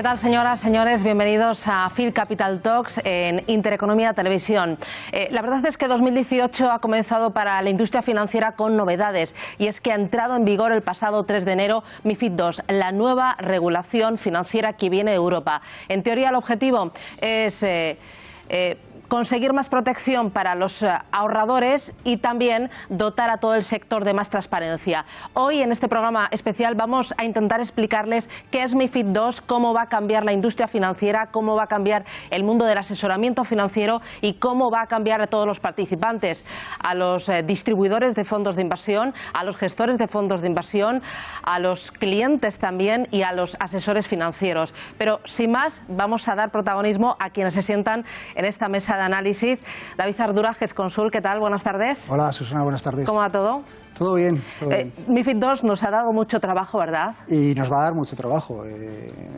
¿Qué tal, señoras, señores? Bienvenidos a Phil Capital Talks en Intereconomía Televisión. La verdad es que 2018 ha comenzado para la industria financiera con novedades, y es que ha entrado en vigor el pasado 3 de enero MiFID II, la nueva regulación financiera que viene de Europa. En teoría, el objetivo es conseguir más protección para los ahorradores y también dotar a todo el sector de más transparencia. Hoy, en este programa especial, vamos a intentar explicarles qué es MiFID II, cómo va a cambiar la industria financiera, cómo va a cambiar el mundo del asesoramiento financiero y cómo va a cambiar a todos los participantes, a los distribuidores de fondos de inversión, a los gestores de fondos de inversión, a los clientes también y a los asesores financieros. Pero, sin más, vamos a dar protagonismo a quienes se sientan en esta mesa de análisis. David Ardura, GESConsul, ¿qué tal? Buenas tardes. Hola, Susana, buenas tardes. ¿Cómo va todo? Todo bien. Todo bien. MiFID II nos ha dado mucho trabajo, ¿verdad? Y nos va a dar mucho trabajo.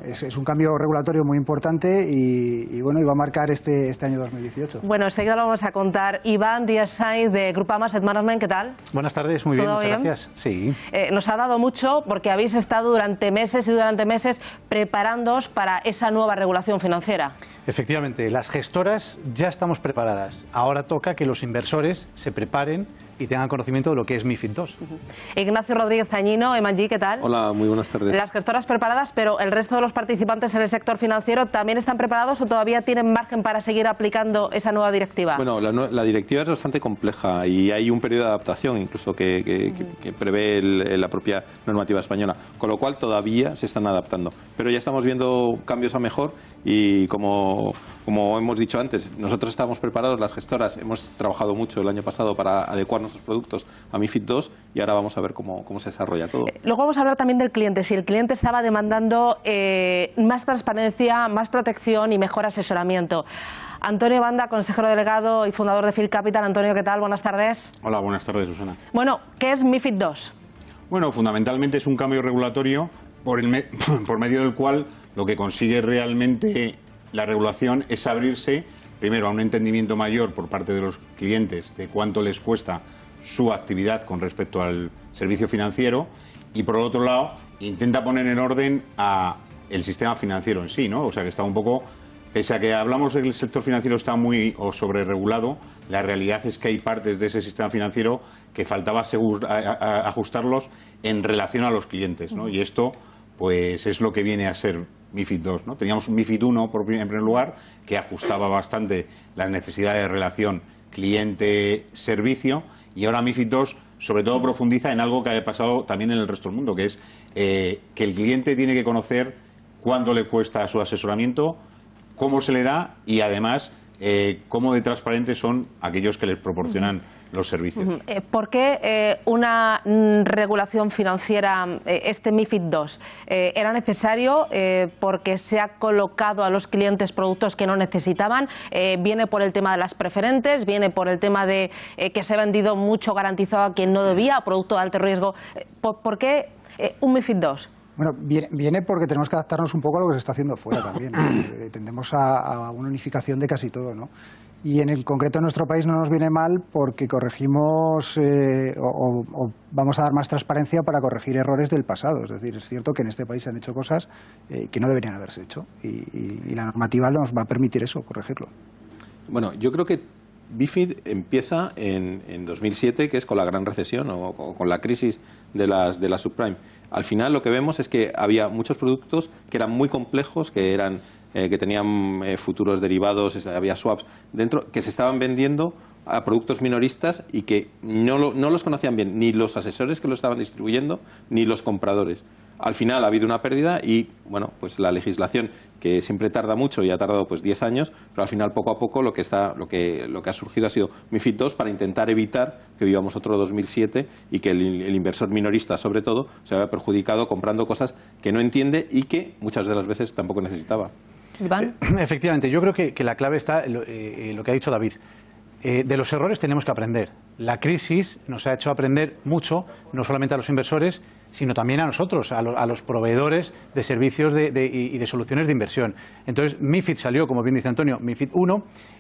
Es un cambio regulatorio muy importante y bueno, y va a marcar este año 2018. Bueno, enseguida lo vamos a contar. Iván Díaz Sainz, de Groupama Asset Management, ¿qué tal? Buenas tardes, muy bien, muchas gracias. Sí. Nos ha dado mucho porque habéis estado durante meses preparándoos para esa nueva regulación financiera. Efectivamente, las gestoras ya estamos preparadas. Ahora toca que los inversores se preparen y tengan conocimiento de lo que es MiFID II. Ignacio Rodríguez Zañino, M&G, ¿qué tal? Hola, muy buenas tardes. Las gestoras preparadas, pero ¿el resto de los participantes en el sector financiero también están preparados o todavía tienen margen para seguir aplicando esa nueva directiva? Bueno, la directiva es bastante compleja y hay un periodo de adaptación incluso que prevé la propia normativa española, con lo cual todavía se están adaptando. Pero ya estamos viendo cambios a mejor y como hemos dicho antes, nosotros estamos preparados, las gestoras hemos trabajado mucho el año pasado para adecuar nuestros productos a MiFID II y ahora vamos a ver cómo se desarrolla todo. Luego vamos a hablar también del cliente, si el cliente estaba demandando más transparencia, más protección y mejor asesoramiento. Antonio Banda, consejero delegado y fundador de Phil Capital. Antonio, ¿qué tal? Buenas tardes. Hola, buenas tardes, Susana. Bueno, ¿qué es MiFID II? Bueno, fundamentalmente es un cambio regulatorio por medio del cual lo que consigue realmente la regulación es abrirse primero a un entendimiento mayor por parte de los clientes de cuánto les cuesta su actividad con respecto al servicio financiero y, por otro lado, intenta poner en orden a el sistema financiero en sí, ¿no? O sea, que está un poco, pese a que hablamos de que el sector financiero está muy sobreregulado, la realidad es que hay partes de ese sistema financiero que faltaba ajustarlos en relación a los clientes, ¿no? Y esto, pues, es lo que viene a ser MiFID II, ¿no? Teníamos un MiFID I, en primer lugar, que ajustaba bastante las necesidades de relación cliente-servicio, y ahora MiFID II sobre todo profundiza en algo que ha pasado también en el resto del mundo, que es que el cliente tiene que conocer cuánto le cuesta su asesoramiento, cómo se le da y además cómo de transparentes son aquellos que les proporcionan los servicios. ¿Por qué una regulación financiera, este MiFID II, era necesario? ¿Porque se ha colocado a los clientes productos que no necesitaban? ¿Viene por el tema de las preferentes? ¿Viene por el tema de que se ha vendido mucho garantizado a quien no debía, producto de alto riesgo? ¿Por qué un MiFID II? Bueno, viene porque tenemos que adaptarnos un poco a lo que se está haciendo fuera también. Tendemos a una unificación de casi todo, ¿no? Y en el concreto en nuestro país no nos viene mal porque corregimos o vamos a dar más transparencia para corregir errores del pasado. Es decir, es cierto que en este país se han hecho cosas que no deberían haberse hecho y la normativa nos va a permitir eso, corregirlo. Bueno, yo creo que MiFID empieza en 2007, que es con la gran recesión o con la crisis de las subprime. Al final lo que vemos es que había muchos productos que eran muy complejos, que tenían futuros derivados, había swaps dentro, que se estaban vendiendo a productos minoristas y que no los conocían bien ni los asesores que lo estaban distribuyendo ni los compradores. Al final ha habido una pérdida y bueno, pues la legislación, que siempre tarda mucho y ha tardado pues 10 años, pero al final poco a poco lo que ha surgido ha sido MiFID II para intentar evitar que vivamos otro 2007 y que el inversor minorista sobre todo se vea perjudicado comprando cosas que no entiende y que muchas de las veces tampoco necesitaba. Iván. Efectivamente, yo creo que la clave está en lo que ha dicho David. De los errores tenemos que aprender. La crisis nos ha hecho aprender mucho, no solamente a los inversores, sino también a nosotros, a los proveedores de servicios y de soluciones de inversión. Entonces, MiFID salió, como bien dice Antonio, MiFID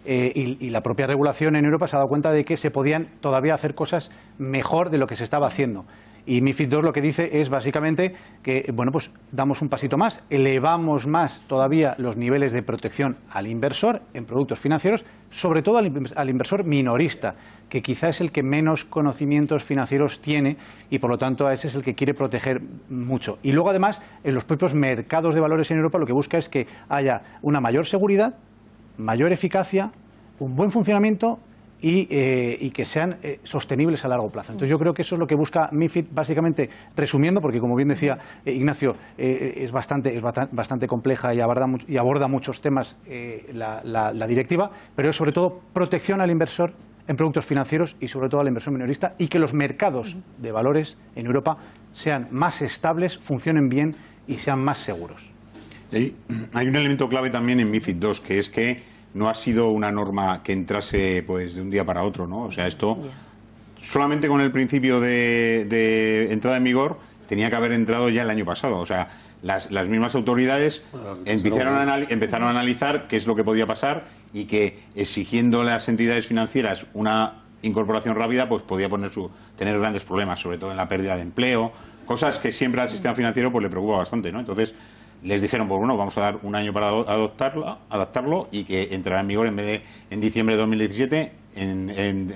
I, y la propia regulación en Europa se ha dado cuenta de que se podían todavía hacer cosas mejor de lo que se estaba haciendo. Y MiFID II lo que dice es básicamente que, bueno, pues damos un pasito más, elevamos más todavía los niveles de protección al inversor en productos financieros, sobre todo al inversor minorista, que quizá es el que menos conocimientos financieros tiene y por lo tanto a ese es el que quiere proteger mucho. Y luego además en los propios mercados de valores en Europa lo que busca es que haya una mayor seguridad, mayor eficacia, un buen funcionamiento y que sean sostenibles a largo plazo. Entonces yo creo que eso es lo que busca MiFID, básicamente, resumiendo, porque como bien decía Ignacio, es bastante compleja y aborda muchos temas la directiva, pero es sobre todo protección al inversor en productos financieros y sobre todo al inversor minorista, y que los mercados de valores en Europa sean más estables, funcionen bien y sean más seguros. Hay un elemento clave también en MiFID II, que es que no ha sido una norma que entrase pues de un día para otro, ¿no? O sea, esto solamente con el principio de entrada en vigor tenía que haber entrado ya el año pasado. O sea, las mismas autoridades empezaron a analizar qué es lo que podía pasar y que exigiendo a las entidades financieras una incorporación rápida, pues podía tener grandes problemas, sobre todo en la pérdida de empleo, cosas que siempre al sistema financiero pues le preocupa bastante, ¿no? Entonces les dijeron, pues bueno, vamos a dar un año para adaptarlo y que entrará en vigor en diciembre de 2017, en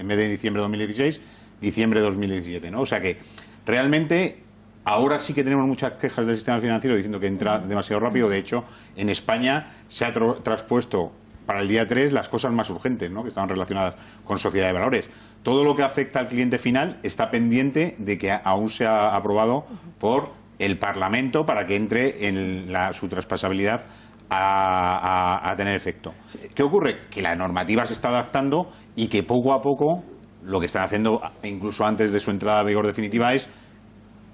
vez de diciembre de 2016, diciembre de 2017, ¿no? O sea que realmente ahora sí que tenemos muchas quejas del sistema financiero diciendo que entra demasiado rápido. De hecho, en España se ha traspuesto para el día 3 las cosas más urgentes, ¿no?, que estaban relacionadas con sociedad de valores. Todo lo que afecta al cliente final está pendiente de que aún sea aprobado por el Parlamento para que entre en su traspasabilidad a tener efecto. ¿Qué ocurre? Que la normativa se está adaptando y que poco a poco lo que están haciendo, incluso antes de su entrada a vigor definitiva, es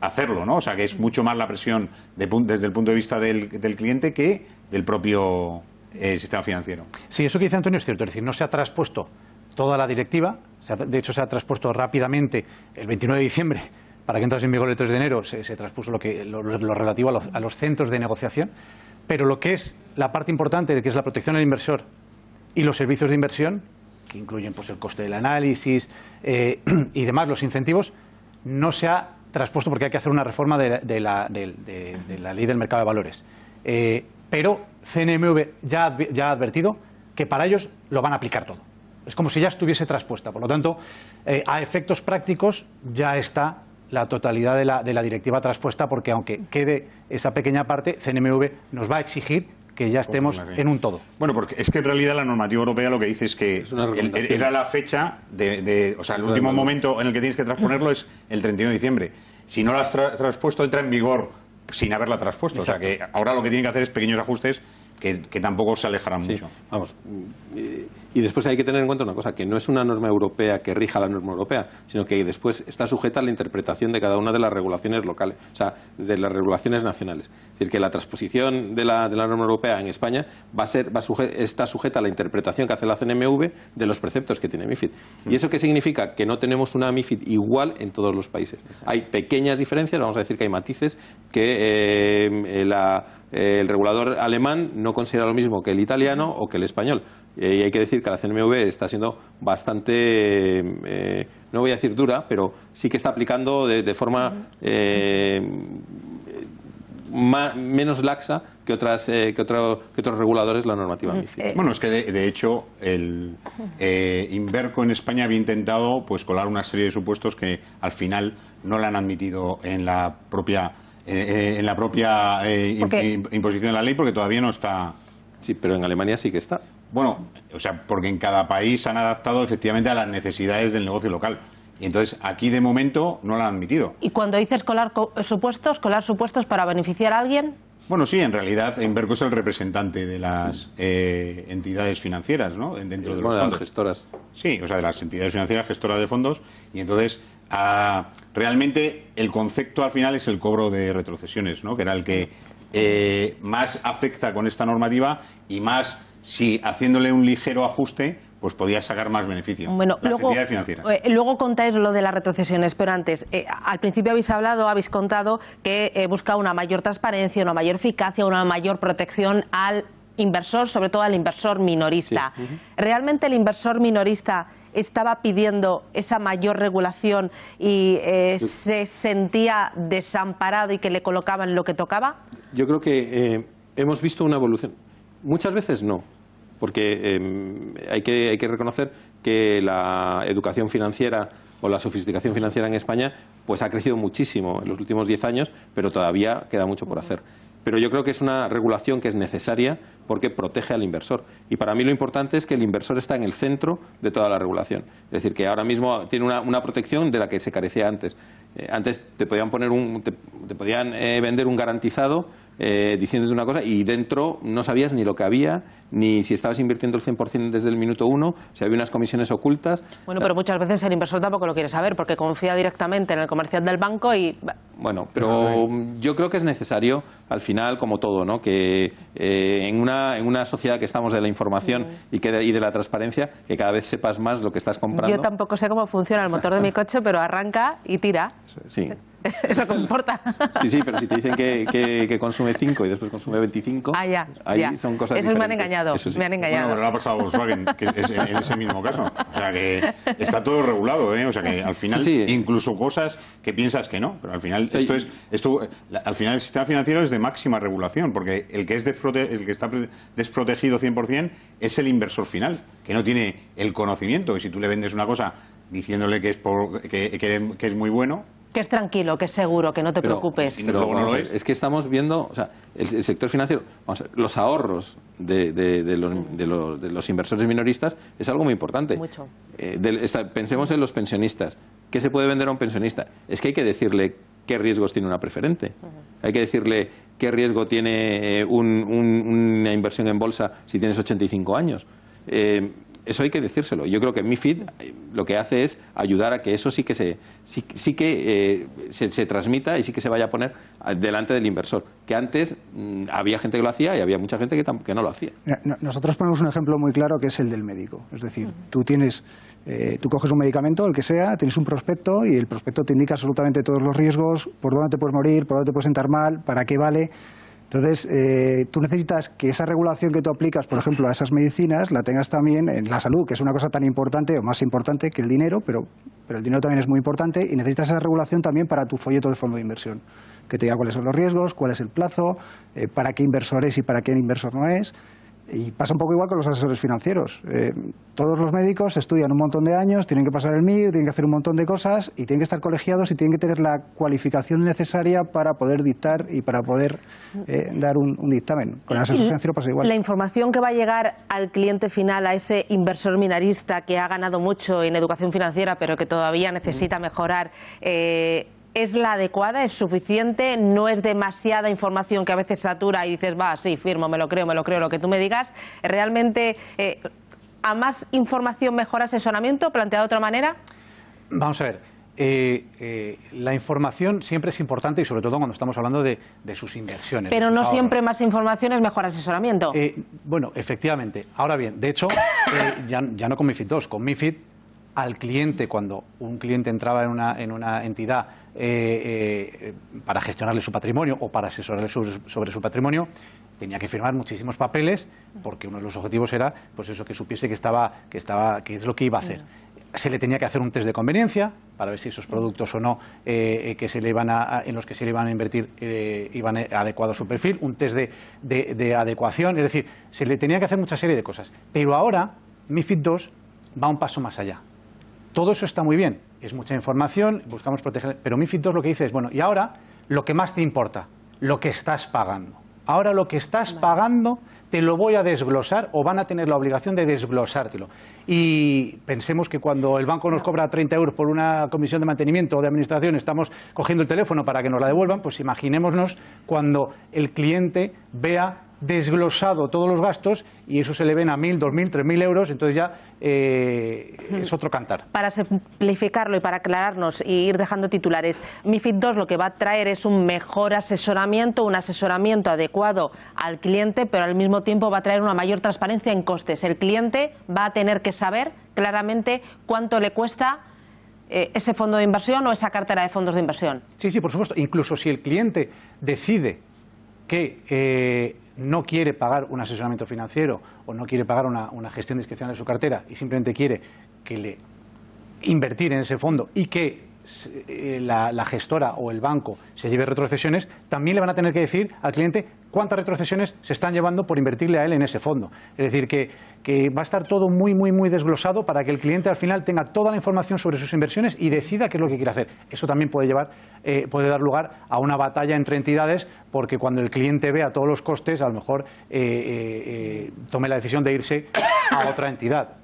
hacerlo, ¿no? O sea, que es mucho más la presión desde el punto de vista del cliente que del propio sistema financiero. Sí, eso que dice Antonio es cierto, es decir, no se ha traspuesto toda la directiva, de hecho se ha traspuesto rápidamente el 29 de diciembre, para que entrase en vigor el 3 de enero se traspuso lo relativo a los centros de negociación, pero lo que es la parte importante, que es la protección al inversor y los servicios de inversión, que incluyen pues el coste del análisis y demás, los incentivos, no se ha traspuesto porque hay que hacer una reforma de la ley del mercado de valores. Pero CNMV ya ha advertido que para ellos lo van a aplicar todo. Es como si ya estuviese traspuesta. Por lo tanto, a efectos prácticos ya está la totalidad de la directiva traspuesta, porque aunque quede esa pequeña parte, CNMV nos va a exigir que ya estemos en un todo. Bueno, porque es que en realidad la normativa europea lo que dice es que era la fecha o sea, el último momento en el que tienes que transponerlo es el 31 de diciembre. Si no la has traspuesto, entra en vigor sin haberla traspuesto. Exacto. O sea, que ahora lo que tienen que hacer es pequeños ajustes que tampoco se alejarán mucho. Vamos. Y después hay que tener en cuenta una cosa, que no es una norma europea que rija la norma europea, sino que después está sujeta a la interpretación de cada una de las regulaciones locales, o sea, de las regulaciones nacionales. Es decir, que la transposición de la norma europea en España está sujeta a la interpretación que hace la CNMV de los preceptos que tiene MiFID. ¿Y eso qué significa? Que no tenemos una MiFID igual en todos los países. Exacto. Hay pequeñas diferencias, vamos a decir que hay matices que el regulador alemán no considera lo mismo que el italiano o que el español. Y hay que decir que la CNMV está siendo bastante, no voy a decir dura, pero sí que está aplicando de forma menos laxa que otros reguladores la normativa MiFID. Bueno, es que de hecho el Inverco en España había intentado pues colar una serie de supuestos que al final no la han admitido en la propia imposición de la ley, porque todavía no está. Sí, pero en Alemania sí que está. Bueno, o sea, porque en cada país se han adaptado efectivamente a las necesidades del negocio local. Y entonces aquí de momento no la han admitido. ¿Y cuando dices colar supuestos para beneficiar a alguien? Bueno, sí, en realidad Inverco es el representante de las entidades financieras, ¿no? Dentro de los fondos. De las gestoras. Sí, o sea, de las entidades financieras gestoras de fondos. Y entonces realmente el concepto al final es el cobro de retrocesiones, ¿no?, que era el que más afecta con esta normativa y más si haciéndole un ligero ajuste pues podía sacar más beneficio. Bueno, las entidades financieras. Luego contáis lo de las retrocesiones, pero antes, al principio habéis contado que busca una mayor transparencia, una mayor eficacia, una mayor protección al inversor, sobre todo al inversor minorista. Sí. ¿Realmente el inversor minorista estaba pidiendo esa mayor regulación y se sentía desamparado y que le colocaban lo que tocaba? Yo creo que hemos visto una evolución. Muchas veces no, porque hay que reconocer que la educación financiera o la sofisticación financiera en España pues ha crecido muchísimo en los últimos 10 años, pero todavía queda mucho por hacer. Pero yo creo que es una regulación que es necesaria porque protege al inversor. Y para mí lo importante es que el inversor está en el centro de toda la regulación. Es decir, que ahora mismo tiene una protección de la que se carecía antes. Antes te podían poner te podían vender un garantizado diciéndote una cosa y dentro no sabías ni lo que había, ni si estabas invirtiendo el 100% desde el minuto uno, si había unas comisiones ocultas. Bueno, pero muchas veces el inversor tampoco lo quiere saber porque confía directamente en el comercial del banco y... Bueno, pero yo creo que es necesario, al final, como todo, ¿no? Que en una sociedad que estamos de la información y de la transparencia, que cada vez sepas más lo que estás comprando. Yo tampoco sé cómo funciona el motor de mi coche, pero arranca y tira. Sí. Es lo que me importa. Sí, pero si te dicen que consume 5 y después consume 25, ya. son cosas Esos diferentes. me han engañado, Eso sí. me han engañado. Bueno, pero le ha pasado a Volkswagen, que es en ese mismo caso. O sea, que está todo regulado, ¿eh? O sea, que al final, Sí. incluso cosas que piensas que no, pero al final al final el sistema financiero es de máxima regulación, porque el que está desprotegido 100% es el inversor final, que no tiene el conocimiento, y si tú le vendes una cosa diciéndole que es muy bueno, Que es tranquilo, que es seguro, que no te preocupes. Pero luego no lo es. Es que estamos viendo, o sea, el sector financiero, vamos a ver, los ahorros de los inversores minoristas es algo muy importante. Mucho. Pensemos en los pensionistas. ¿Qué se puede vender a un pensionista? Es que hay que decirle qué riesgos tiene una preferente. Hay que decirle qué riesgo tiene una inversión en bolsa si tienes 85 años. Eso hay que decírselo. Yo creo que MiFID lo que hace es ayudar a que eso sí que se transmita y sí que se vaya a poner delante del inversor. Que antes había gente que lo hacía y había mucha gente que no lo hacía. Mira, nosotros ponemos un ejemplo muy claro que es el del médico. Es decir, tú coges un medicamento, el que sea, tienes un prospecto y el prospecto te indica absolutamente todos los riesgos, por dónde te puedes morir, por dónde te puedes sentar mal, para qué vale. Entonces, tú necesitas que esa regulación que tú aplicas, por ejemplo, a esas medicinas, la tengas también en la salud, que es una cosa tan importante o más importante que el dinero, pero el dinero también es muy importante y necesitas esa regulación también para tu folleto de fondo de inversión, que te diga cuáles son los riesgos, cuál es el plazo, para qué inversor es y para qué inversor no es. Y pasa un poco igual con los asesores financieros. Todos los médicos estudian un montón de años, tienen que pasar el MIR, tienen que hacer un montón de cosas y tienen que estar colegiados y tienen que tener la cualificación necesaria para poder dictar y para poder dar un dictamen. Con el asesor financiero pasa igual. La información que va a llegar al cliente final, a ese inversor minorista que ha ganado mucho en educación financiera pero que todavía necesita mejorar, ¿es la adecuada? ¿Es suficiente? ¿No es demasiada información que a veces satura y dices, va, sí, firmo, me lo creo, lo que tú me digas? ¿Realmente a más información mejor asesoramiento? ¿Planteado de otra manera? Vamos a ver. La información siempre es importante y sobre todo cuando estamos hablando de sus inversiones. Pero no ahorros. siempre más información es mejor asesoramiento. Bueno, efectivamente. Ahora bien, de hecho, ya no con MiFID II, con MiFID al cliente, cuando un cliente entraba en una entidad para gestionarle su patrimonio o para asesorarle sobre su patrimonio, tenía que firmar muchísimos papeles porque uno de los objetivos era pues eso, que supiese que es lo que iba a hacer. Se le tenía que hacer un test de conveniencia para ver si esos productos o no en los que se le iban a invertir iban adecuados a su perfil, un test de adecuación, es decir, se le tenía que hacer mucha serie de cosas. Pero ahora MiFID II va un paso más allá. Todo eso está muy bien, es mucha información, buscamos proteger, pero MiFID II lo que dice es, bueno, y ahora lo que más te importa, lo que estás pagando. Ahora lo que estás pagando te lo voy a desglosar o van a tener la obligación de desglosártelo. Y pensemos que cuando el banco nos cobra 30 euros por una comisión de mantenimiento o de administración, estamos cogiendo el teléfono para que nos la devuelvan, pues imaginémonos cuando el cliente vea desglosado todos los gastos y eso se le ven a 1.000, 2.000, 3.000 euros, entonces ya es otro cantar. Para simplificarlo y para aclararnos y ir dejando titulares, MiFID II lo que va a traer es un mejor asesoramiento, un asesoramiento adecuado al cliente, pero al mismo tiempo va a traer una mayor transparencia en costes. El cliente va a tener que saber claramente cuánto le cuesta ese fondo de inversión o esa cartera de fondos de inversión. Sí, por supuesto. Incluso si el cliente decide que no quiere pagar un asesoramiento financiero o no quiere pagar una gestión discrecional de su cartera y simplemente quiere invertir en ese fondo y que la gestora o el banco se lleve retrocesiones, también le van a tener que decir al cliente cuántas retrocesiones se están llevando por invertirle a él en ese fondo. Es decir, que va a estar todo muy desglosado para que el cliente al final tenga toda la información sobre sus inversiones y decida qué es lo que quiere hacer. Eso también puede dar lugar a una batalla entre entidades, porque cuando el cliente vea todos los costes, a lo mejor tome la decisión de irse a otra entidad.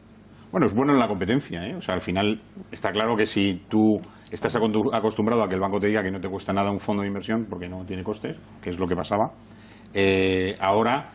Bueno, es bueno en la competencia, ¿eh? O sea, al final está claro que si tú estás acostumbrado a que el banco te diga que no te cuesta nada un fondo de inversión porque no tiene costes, que es lo que pasaba, ahora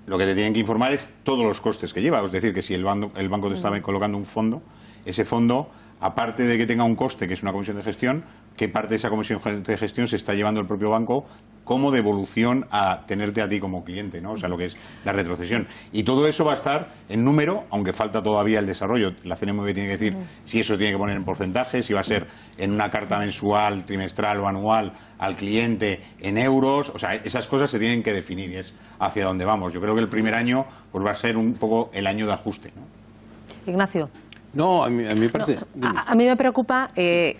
lo que te tienen que informar es todos los costes que lleva. Es decir, que si el banco te está colocando un fondo, ese fondo, aparte de que tenga un coste, que es una comisión de gestión, ¿qué parte de esa comisión de gestión se está llevando el propio banco como devolución a tenerte a ti como cliente, ¿no? O sea, lo que es la retrocesión. Y todo eso va a estar en número, aunque falta todavía el desarrollo. La CNMV tiene que decir si eso tiene que poner en porcentajes, si va a ser en una carta mensual, trimestral o anual al cliente en euros. O sea, esas cosas se tienen que definir y es hacia dónde vamos. Yo creo que el primer año pues va a ser un poco el año de ajuste, ¿no? Ignacio. No, a mí me parece... A mí me preocupa que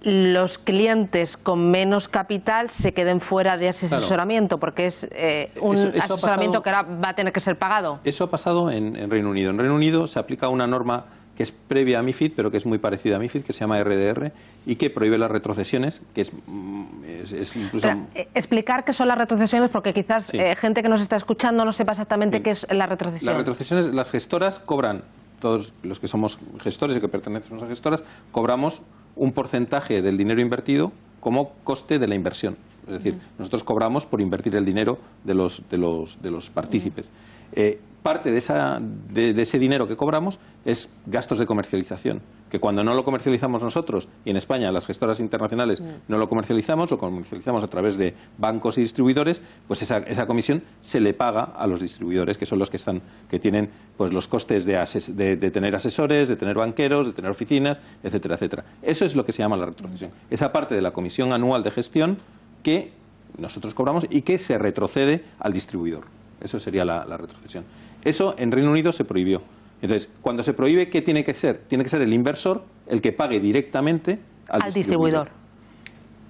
los clientes con menos capital se queden fuera de ese asesoramiento, porque es un asesoramiento que ahora va a tener que ser pagado. Eso ha pasado en Reino Unido. En Reino Unido se aplica una norma que es previa a MiFID, pero que es muy parecida a MiFID, que se llama RDR, y que prohíbe las retrocesiones, que es incluso... Pero, explicar qué son las retrocesiones, porque quizás gente que nos está escuchando no sepa exactamente qué es la retrocesión. Las retrocesiones, las gestoras cobran, todos los que somos gestores y que pertenecemos a gestoras, cobramos un porcentaje del dinero invertido como coste de la inversión. Es decir, nosotros cobramos por invertir el dinero de los partícipes. Parte de ese dinero que cobramos es gastos de comercialización, que cuando no lo comercializamos nosotros, y en España las gestoras internacionales no lo comercializamos a través de bancos y distribuidores, pues esa comisión se le paga a los distribuidores, que son los que tienen pues los costes de tener asesores, de tener banqueros, de tener oficinas, etcétera, etcétera. Eso es lo que se llama la retrocesión. Esa parte de la comisión anual de gestión que nosotros cobramos y que se retrocede al distribuidor. Eso sería la retrocesión. Eso en Reino Unido se prohibió. Entonces, cuando se prohíbe, ¿qué tiene que ser? Tiene que ser el inversor el que pague directamente al distribuidor.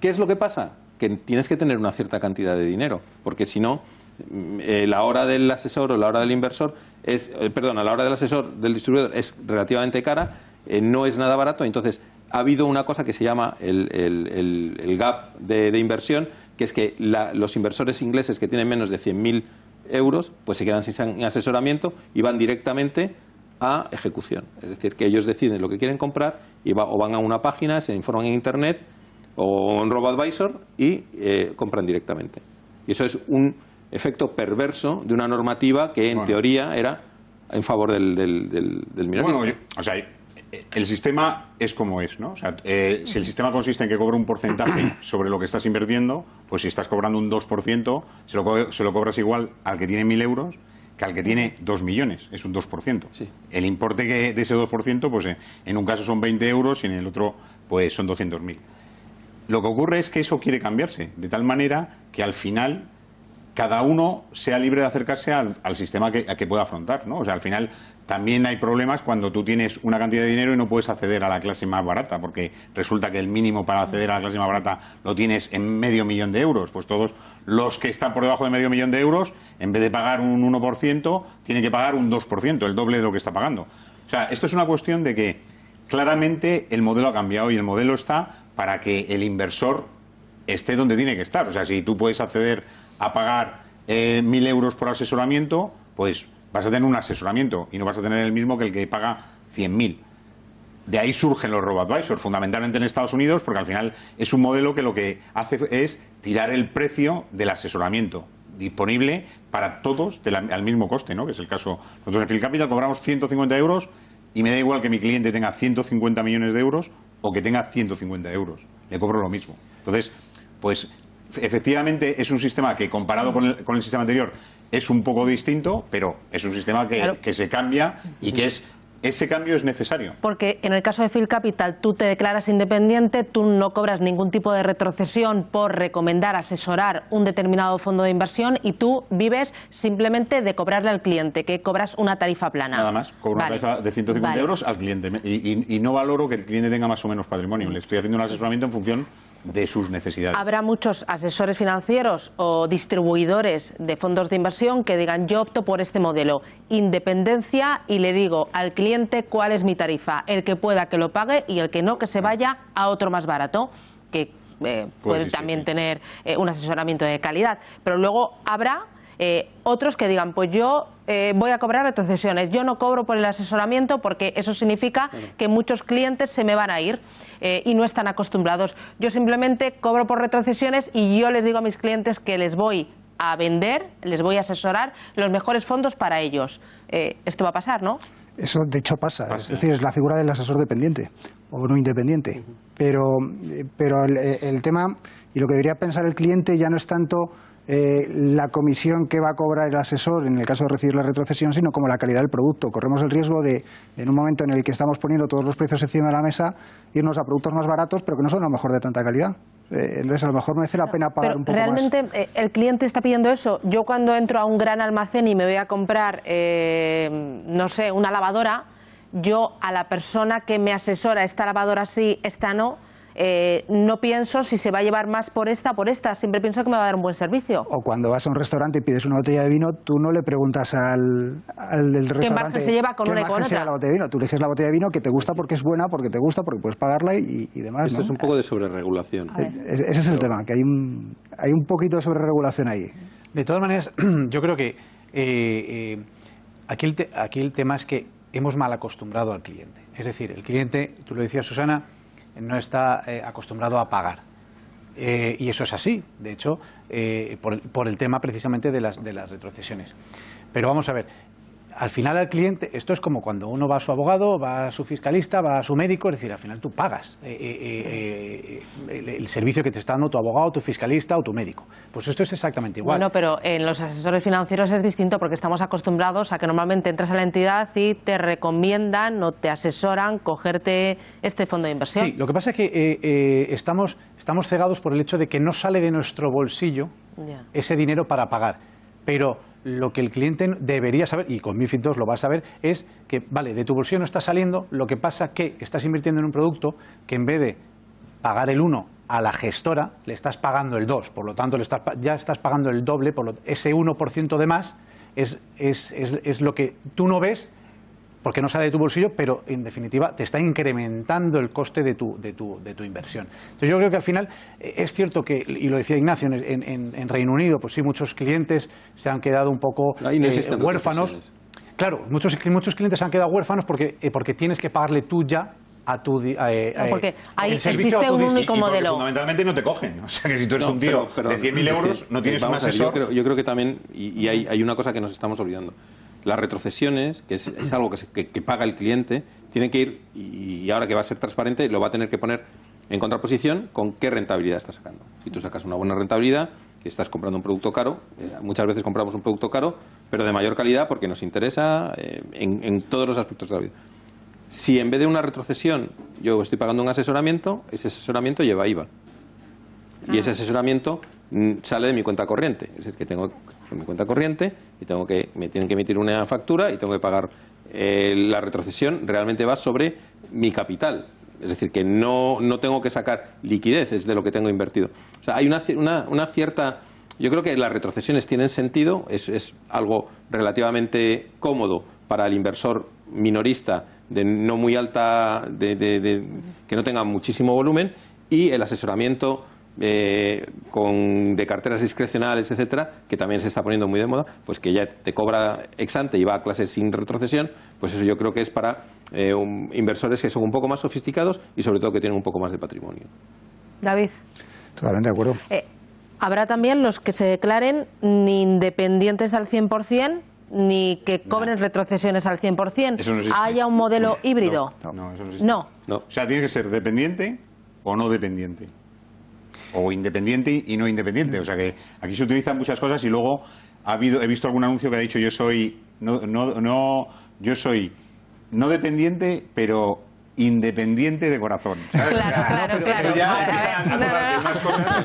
¿Qué es lo que pasa? Que tienes que tener una cierta cantidad de dinero, porque si no, la hora del asesor o la hora del inversor a la hora del asesor del distribuidor es relativamente cara, no es nada barato. Entonces, ha habido una cosa que se llama el gap de inversión, que es que los inversores ingleses que tienen menos de 100.000 euros, pues se quedan sin asesoramiento y van directamente a ejecución. Es decir, que ellos deciden lo que quieren comprar y o van a una página, se informan en Internet o en RoboAdvisor y compran directamente. Y eso es un efecto perverso de una normativa que en teoría era en favor del minorista. El sistema es como es, ¿no? O sea, si el sistema consiste en que cobra un porcentaje sobre lo que estás invirtiendo, pues si estás cobrando un 2%, se lo cobras igual al que tiene 1.000 euros que al que tiene 2 millones, es un 2%. Sí. El importe de ese 2%, pues en un caso son 20 euros y en el otro pues son 200.000. Lo que ocurre es que eso quiere cambiarse, de tal manera que al final cada uno sea libre de acercarse al sistema que pueda afrontar, ¿no? O sea, al final también hay problemas cuando tú tienes una cantidad de dinero y no puedes acceder a la clase más barata, porque resulta que el mínimo para acceder a la clase más barata lo tienes en 500.000 euros. Pues todos los que están por debajo de 500.000 euros, en vez de pagar un 1%, tienen que pagar un 2%, el doble de lo que está pagando. O sea, esto es una cuestión de que claramente el modelo ha cambiado y el modelo está para que el inversor esté donde tiene que estar. O sea, si tú puedes acceder a pagar 1.000 euros por asesoramiento, pues vas a tener un asesoramiento y no vas a tener el mismo que el que paga 100.000. De ahí surgen los RoboAdvisor, fundamentalmente en Estados Unidos, porque al final es un modelo que lo que hace es tirar el precio del asesoramiento disponible para todos al mismo coste, ¿no? Que es el caso. Nosotros en Phil Capital cobramos 150 euros y me da igual que mi cliente tenga 150 millones de euros o que tenga 150 euros. Le cobro lo mismo. Entonces, pues efectivamente es un sistema que comparado con el sistema anterior es un poco distinto, pero es un sistema que se cambia y que es ese cambio es necesario. Porque en el caso de Phil Capital tú te declaras independiente, tú no cobras ningún tipo de retrocesión por recomendar, asesorar un determinado fondo de inversión y tú vives simplemente de cobrarle al cliente, que cobras una tarifa plana. Nada más, cobro una tarifa de 150 euros al cliente y no valoro que el cliente tenga más o menos patrimonio. Le estoy haciendo un asesoramiento en función de sus necesidades. Habrá muchos asesores financieros o distribuidores de fondos de inversión que digan yo opto por este modelo, independencia, y le digo al cliente cuál es mi tarifa, el que pueda que lo pague y el que no, que se vaya a otro más barato, que puede también tener un asesoramiento de calidad. Pero luego habrá otros que digan, pues yo voy a cobrar retrocesiones, yo no cobro por el asesoramiento porque eso significa que muchos clientes se me van a ir y no están acostumbrados. Yo simplemente cobro por retrocesiones y yo les digo a mis clientes que les voy a vender, les voy a asesorar los mejores fondos para ellos. Esto va a pasar, ¿no? Eso de hecho pasa. Es decir, es la figura del asesor dependiente o no independiente. Pero el tema, y lo que debería pensar el cliente ya no es tanto la comisión que va a cobrar el asesor en el caso de recibir la retrocesión, sino como la calidad del producto. Corremos el riesgo de, en un momento en el que estamos poniendo todos los precios encima de la mesa, irnos a productos más baratos, pero que no son a lo mejor de tanta calidad. Entonces, a lo mejor merece la pena pagar un poco realmente, más. ¿el cliente está pidiendo eso? Yo cuando entro a un gran almacén y me voy a comprar, no sé, una lavadora, yo a la persona que me asesora, esta lavadora sí, esta no, no pienso si se va a llevar más por esta, siempre pienso que me va a dar un buen servicio. O cuando vas a un restaurante y pides una botella de vino, tú no le preguntas al del restaurante ¿qué margen se lleva con una y con otra? La botella de vino. Tú eliges la botella de vino que te gusta porque es buena, porque te gusta, porque puedes pagarla y demás. Esto ¿no? es un poco de sobreregulación. Ese es el tema, que hay un poquito de sobreregulación ahí. De todas maneras, yo creo que aquí el tema es que hemos mal acostumbrado al cliente. Es decir, el cliente, tú lo decías, Susana, no está acostumbrado a pagar. Y eso es así, de hecho, por el tema precisamente de las retrocesiones. Pero vamos a ver, al final al cliente, esto es como cuando uno va a su abogado, va a su fiscalista, va a su médico, es decir, al final tú pagas el servicio que te está dando tu abogado, tu fiscalista o tu médico. Pues esto es exactamente igual. Bueno, pero en los asesores financieros es distinto porque estamos acostumbrados a que normalmente entras a la entidad y te recomiendan o te asesoran cogerte este fondo de inversión. Sí, lo que pasa es que estamos cegados por el hecho de que no sale de nuestro bolsillo ese dinero para pagar. Pero lo que el cliente debería saber, y con MiFID II lo va a saber, es que, vale, de tu bolsillo no está saliendo, lo que pasa que estás invirtiendo en un producto que en vez de pagar el 1 a la gestora, le estás pagando el 2, por lo tanto ya estás pagando el doble, ese 1% de más es lo que tú no ves porque no sale de tu bolsillo, pero en definitiva te está incrementando el coste de tu inversión. Entonces yo creo que al final es cierto que, y lo decía Ignacio, en Reino Unido, pues sí, muchos clientes se han quedado un poco huérfanos. Claro, muchos clientes se han quedado huérfanos porque tienes que pagarle tú ya a tu porque ahí existe un único modelo. Fundamentalmente no te cogen. O sea que si tú eres un tío de 100.000 euros, no tienes un asesor. Yo creo que también, y hay una cosa que nos estamos olvidando. Las retrocesiones, que es algo que paga el cliente, tiene que ir, y ahora que va a ser transparente, lo va a tener que poner en contraposición con qué rentabilidad está sacando. Si tú sacas una buena rentabilidad, que estás comprando un producto caro, muchas veces compramos un producto caro, pero de mayor calidad porque nos interesa en todos los aspectos de la vida. Si en vez de una retrocesión yo estoy pagando un asesoramiento, ese asesoramiento lleva IVA. Y ese asesoramiento sale de mi cuenta corriente. Es decir, que tengo mi cuenta corriente y me tienen que emitir una factura y tengo que pagar. La retrocesión realmente va sobre mi capital. Es decir, que no tengo que sacar liquidez de lo que tengo invertido. O sea, hay una cierta... Yo creo que las retrocesiones tienen sentido, es algo relativamente cómodo para el inversor minorista de no muy alta, que no tenga muchísimo volumen, y el asesoramiento de carteras discrecionales, etcétera, que también se está poniendo muy de moda, pues que ya te cobra ex ante y va a clases sin retrocesión, pues eso yo creo que es para inversores que son un poco más sofisticados y sobre todo que tienen un poco más de patrimonio. David. Totalmente de acuerdo. Habrá también los que se declaren ni independientes al 100%, ni que cobren retrocesiones al 100%. Eso no existe. ¿Haya un modelo híbrido? No, eso no existe. No. O sea, tiene que ser dependiente o no dependiente. O independiente y no independiente. O sea que aquí se utilizan muchas cosas y luego he visto algún anuncio que ha dicho yo soy no dependiente, pero independiente de corazón, ¿sabes? Claro. Eso ya empiezan a tocarte unas cosas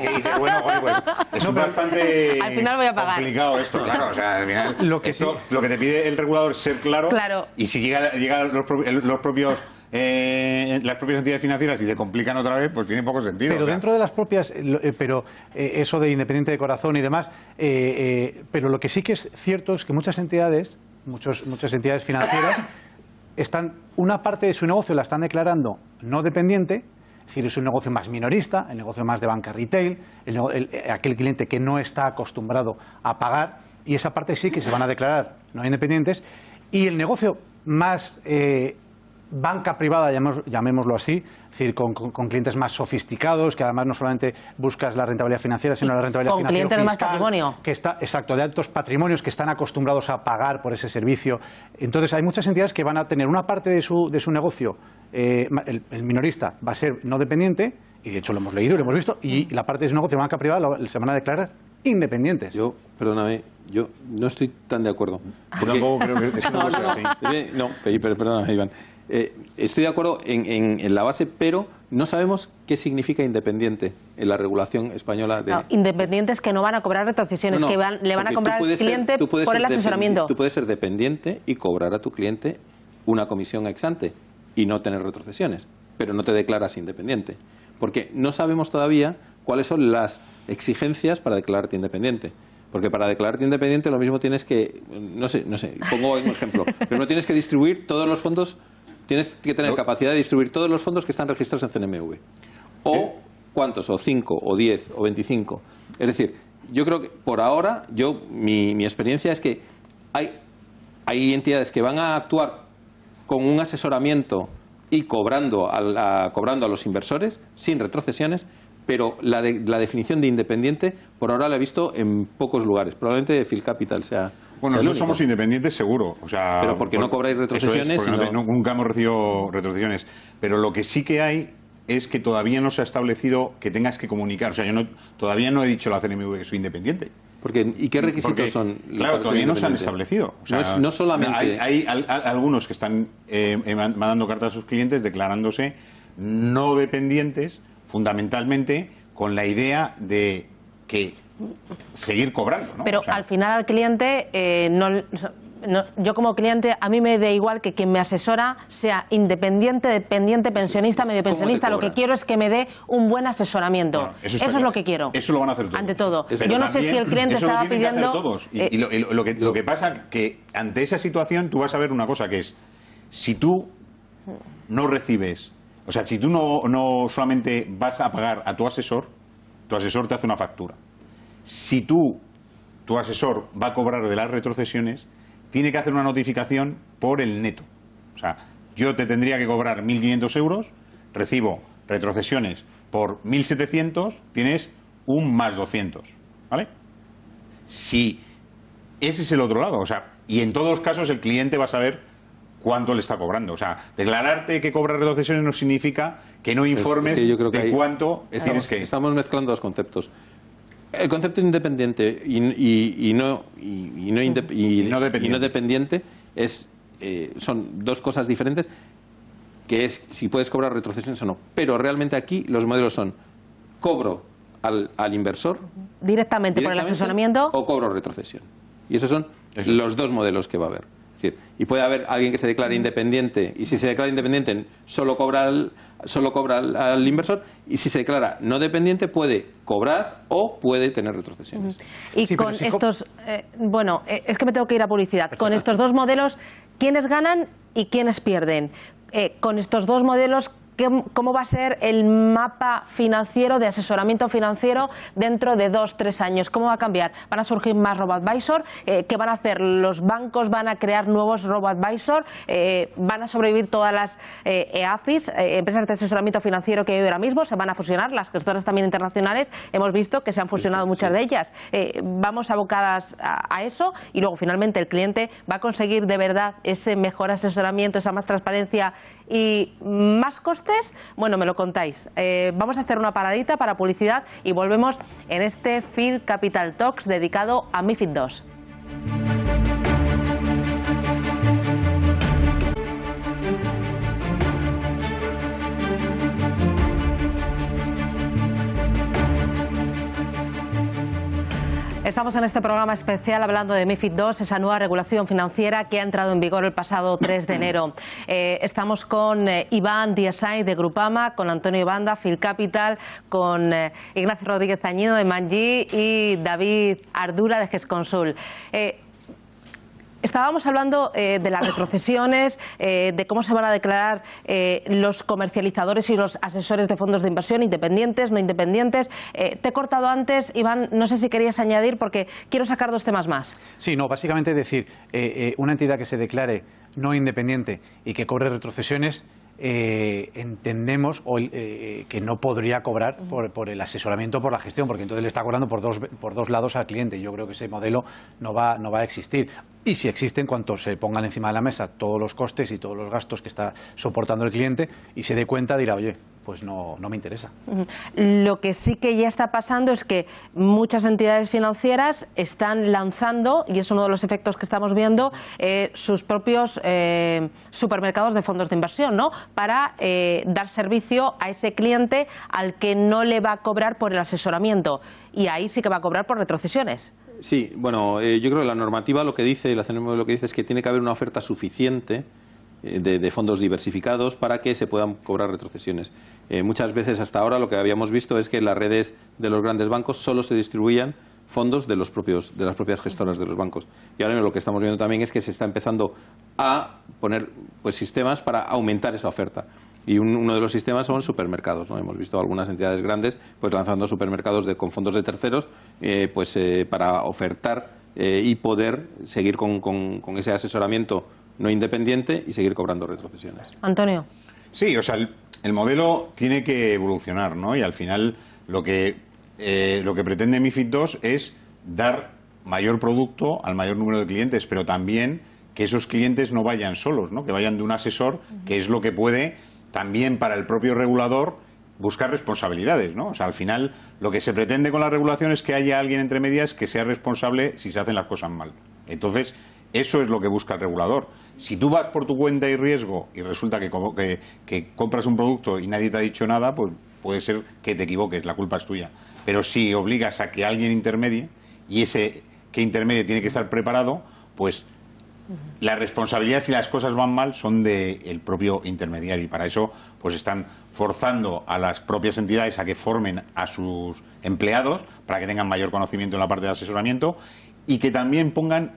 que dices, bueno, pues es bastante al final voy a pagar. complicado esto, claro. O sea, al final, lo que te pide el regulador es ser claro. Y si llegan los propios las propias entidades financieras y te complican otra vez, pues tiene poco sentido. Pero dentro de las propias, eso de independiente de corazón y demás, pero lo que sí que es cierto es que muchas entidades financieras una parte de su negocio la están declarando no dependiente, es decir, es un negocio más minorista, el negocio más de banca retail, aquel cliente que no está acostumbrado a pagar, y esa parte sí que se van a declarar no independientes, y el negocio más banca privada, llamémoslo así, es decir, con clientes más sofisticados, que además no solamente buscas la rentabilidad financiera, sino la rentabilidad financiera con clientes de más patrimonio. Exacto, de altos patrimonios que están acostumbrados a pagar por ese servicio. Entonces, hay muchas entidades que van a tener una parte de su negocio, el minorista va a ser no dependiente, y de hecho lo hemos leído y lo hemos visto, y la parte de su negocio banca privada se van a declarar independientes. Perdóname, yo no estoy tan de acuerdo. Yo tampoco creo que eso no puede ser así. No, pero perdóname, Iván. Estoy de acuerdo en la base, pero no sabemos qué significa independiente en la regulación española. Independientes que no van a cobrar retrocesiones, que le van a cobrar al cliente por el asesoramiento. Tú puedes ser dependiente y cobrar a tu cliente una comisión ex ante y no tener retrocesiones, pero no te declaras independiente, porque no sabemos todavía cuáles son las exigencias para declararte independiente. Porque para declararte independiente lo mismo tienes que, no sé, pongo un ejemplo, pero no tienes que distribuir todos los fondos, tienes que tener capacidad de distribuir todos los fondos que están registrados en CNMV. O ¿cuántos? O 5, o 10, o 25. Es decir, yo creo que por ahora, mi experiencia es que hay entidades que van a actuar con un asesoramiento y cobrando a los inversores sin retrocesiones, pero la definición de independiente por ahora la he visto en pocos lugares. Probablemente Phil Capital sea... Bueno, nosotros somos independientes seguro. O sea, pero porque no cobráis retrocesiones. Porque nunca hemos recibido retrocesiones. Pero lo que sí que hay es que todavía no se ha establecido que tengas que comunicar. O sea, todavía no he dicho a la CNMV que soy independiente. ¿Y qué requisitos son? Claro, todavía no se han establecido. O sea, no solamente... Hay algunos que están mandando cartas a sus clientes declarándose no dependientes, fundamentalmente con la idea de que seguir cobrando, ¿no? Pero al final al cliente, yo como cliente, a mí me da igual que quien me asesora sea independiente, dependiente, pensionista, medio pensionista. Lo que quiero es que me dé un buen asesoramiento. Bueno, eso es lo que quiero. Eso lo van a hacer todos. Ante todo. Yo no sé si el cliente estaba pidiendo... Todos. Y lo que pasa que ante esa situación tú vas a ver una cosa, que es si tú no recibes... O sea, si tú no solamente vas a pagar a tu asesor te hace una factura. Si tu asesor va a cobrar de las retrocesiones, tiene que hacer una notificación por el neto. O sea, yo te tendría que cobrar 1.500 euros, recibo retrocesiones por 1.700, tienes un más 200. ¿Vale? Si ese es el otro lado. O sea, y en todos los casos el cliente va a saber cuánto le está cobrando. O sea, declararte que cobra retrocesiones no significa que no informes de cuánto tienes que... Estamos mezclando dos conceptos. El concepto independiente y no dependiente son dos cosas diferentes, que es si puedes cobrar retrocesiones o no. Pero realmente aquí los modelos son cobro al inversor directamente por el asesoramiento o cobro retrocesión. Y esos son los dos modelos que va a haber. Es decir, y puede haber alguien que se declare independiente, y si se declara independiente solo cobra al inversor, y si se declara no dependiente puede cobrar o puede tener retrocesiones. Y sí, con estos, es que me tengo que ir a publicidad. Con estos dos modelos, ¿quiénes ganan y quiénes pierden? Con estos dos modelos, ¿cómo va a ser el mapa financiero, de asesoramiento financiero dentro de 2-3 años? ¿Cómo va a cambiar? ¿Van a surgir más robo-advisor? ¿Qué van a hacer? ¿Los bancos van a crear nuevos robo-advisor? ¿Van a sobrevivir todas las EAFIs, empresas de asesoramiento financiero que hay ahora mismo? ¿Se van a fusionar? Las gestoras también internacionales, hemos visto que se han fusionado muchas de ellas. ¿Vamos abocadas a eso? Y luego finalmente el cliente va a conseguir de verdad ese mejor asesoramiento, esa más transparencia y más costes. Bueno, me lo contáis. Vamos a hacer una paradita para publicidad y volvemos en este Phil Capital Talks dedicado a MiFID II. Estamos en este programa especial hablando de MiFID II, esa nueva regulación financiera que ha entrado en vigor el pasado 3 de enero. Estamos con Iván Díaz-Sainz de Grupama, con Antonio Banda, Phil Capital, con Ignacio Rodríguez Añido de Manji y David Ardura de GESConsul. Estábamos hablando de las retrocesiones, de cómo se van a declarar los comercializadores y los asesores de fondos de inversión, independientes, no independientes. Te he cortado antes, Iván, no sé si querías añadir porque quiero sacar dos temas más. Sí, no, básicamente decir, una entidad que se declare no independiente y que cobre retrocesiones, entendemos que no podría cobrar por el asesoramiento, por la gestión, porque entonces le está cobrando por dos lados al cliente. Yo creo que ese modelo no va a existir. Y si existe, en cuanto se pongan encima de la mesa todos los costes y todos los gastos que está soportando el cliente y se dé cuenta, dirá, oye, pues no me interesa. Lo que sí que ya está pasando es que muchas entidades financieras están lanzando, y es uno de los efectos que estamos viendo, sus propios supermercados de fondos de inversión, ¿no? Para dar servicio a ese cliente al que no le va a cobrar por el asesoramiento. Y ahí sí que va a cobrar por retrocesiones. Sí, bueno, yo creo que la normativa lo que dice, la CNMV lo que dice es que tiene que haber una oferta suficiente de fondos diversificados para que se puedan cobrar retrocesiones. Muchas veces hasta ahora lo que habíamos visto es que en las redes de los grandes bancos solo se distribuían fondos de las propias gestoras de los bancos. Y ahora lo que estamos viendo también es que se está empezando a poner sistemas para aumentar esa oferta. Y uno de los sistemas son supermercados, ¿no? Hemos visto algunas entidades grandes lanzando supermercados con fondos de terceros para ofertar y poder seguir con ese asesoramiento no independiente y seguir cobrando retrocesiones. Antonio. Sí, o sea, el modelo tiene que evolucionar, ¿no? Y al final lo que pretende MiFID II es dar mayor producto al mayor número de clientes, pero también que esos clientes no vayan solos, ¿no? Que vayan de un asesor, que es lo que puede también para el propio regulador buscar responsabilidades, ¿no? O sea, al final lo que se pretende con la regulación es que haya alguien entre medias que sea responsable si se hacen las cosas mal. Entonces, eso es lo que busca el regulador. Si tú vas por tu cuenta y riesgo y resulta que compras un producto y nadie te ha dicho nada, pues puede ser que te equivoques, la culpa es tuya. Pero si obligas a que alguien intermedie, y ese que intermedie tiene que estar preparado, pues la responsabilidad si las cosas van mal son del propio intermediario, y para eso pues están forzando a las propias entidades a que formen a sus empleados para que tengan mayor conocimiento en la parte de asesoramiento y que también pongan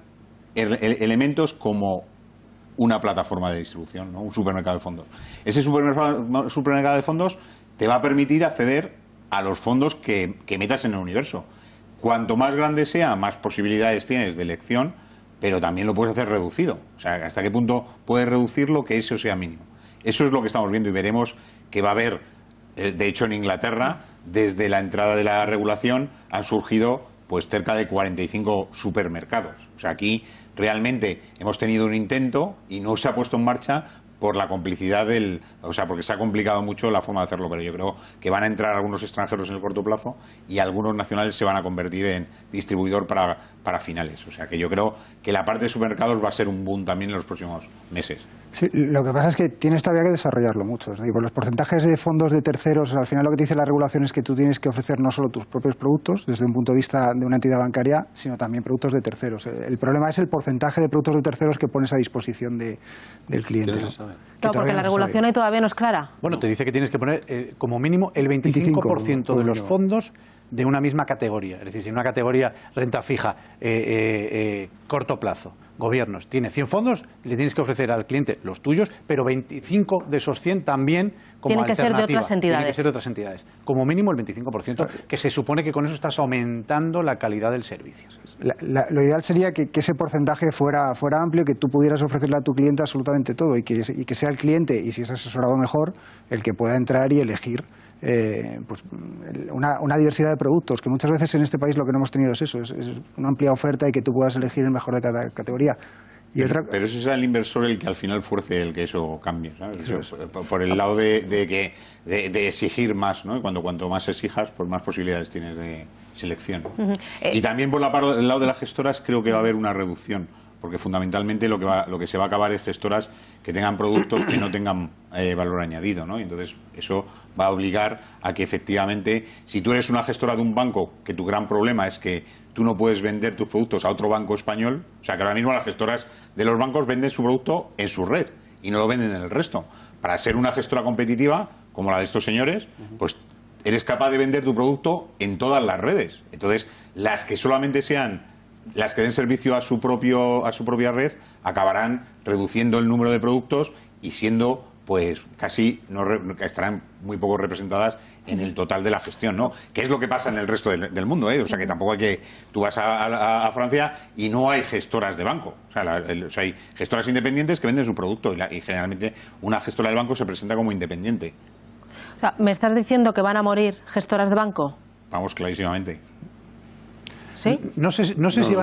elementos como una plataforma de distribución, ¿no? Un supermercado de fondos. Ese supermercado de fondos te va a permitir acceder a los fondos que metas en el universo. Cuanto más grande sea, más posibilidades tienes de elección, pero también lo puedes hacer reducido. O sea, hasta qué punto puedes reducirlo que eso sea mínimo. Eso es lo que estamos viendo y veremos que va a haber, de hecho en Inglaterra, desde la entrada de la regulación han surgido pues cerca de 45 supermercados. O sea, aquí realmente hemos tenido un intento y no se ha puesto en marcha por la complicidad porque se ha complicado mucho la forma de hacerlo, pero yo creo que van a entrar algunos extranjeros en el corto plazo y algunos nacionales se van a convertir en distribuidor para finales. O sea que yo creo que la parte de supermercados va a ser un boom también en los próximos meses. Sí, lo que pasa es que tienes todavía que desarrollarlo mucho. Es decir, por los porcentajes de fondos de terceros, al final lo que te dice la regulación es que tú tienes que ofrecer no solo tus propios productos, desde un punto de vista de una entidad bancaria, sino también productos de terceros. El problema es el porcentaje de productos de terceros que pones a disposición del cliente. Claro, porque la regulación ahí todavía no es clara. Bueno, te dice que tienes que poner como mínimo el 25% de los fondos de una misma categoría. Es decir, si una categoría renta fija, corto plazo, gobiernos, tiene 100 fondos, le tienes que ofrecer al cliente los tuyos, pero 25 de esos 100 también como tienen que ser de otras entidades. Tienen que ser de otras entidades. Como mínimo el 25%, que se supone que con eso estás aumentando la calidad del servicio. Lo ideal sería que ese porcentaje fuera amplio, que tú pudieras ofrecerle a tu cliente absolutamente todo y que sea el cliente, y si es asesorado mejor, el que pueda entrar y elegir una diversidad de productos, que muchas veces en este país lo que no hemos tenido es eso, es una amplia oferta y que tú puedas elegir el mejor de cada categoría. Pero ese será el inversor el que al final fuerce el que eso cambie, ¿sabes? Por el lado de exigir más, ¿no? Y cuanto más exijas, pues más posibilidades tienes de selección. Y también por el lado de las gestoras creo que va a haber una reducción, porque fundamentalmente lo que se va a acabar es gestoras que tengan productos que no tengan valor añadido, ¿no? Y entonces eso va a obligar a que efectivamente, si tú eres una gestora de un banco, que tu gran problema es que tú no puedes vender tus productos a otro banco español, o sea que ahora mismo las gestoras de los bancos venden su producto en su red y no lo venden en el resto. Para ser una gestora competitiva, como la de estos señores, pues eres capaz de vender tu producto en todas las redes. Entonces, las que solamente sean las que den servicio a su propia red acabarán reduciendo el número de productos y siendo pues casi que estarán muy poco representadas en el total de la gestión, ¿no? Que es lo que pasa en el resto del mundo, ¿eh? O sea, que tampoco hay que... Tú vas a Francia y no hay gestoras de banco. O sea, hay gestoras independientes que venden su producto y generalmente una gestora del banco se presenta como independiente. O sea, ¿me estás diciendo que van a morir gestoras de banco? Vamos, clarísimamente. ¿Sí? No sé si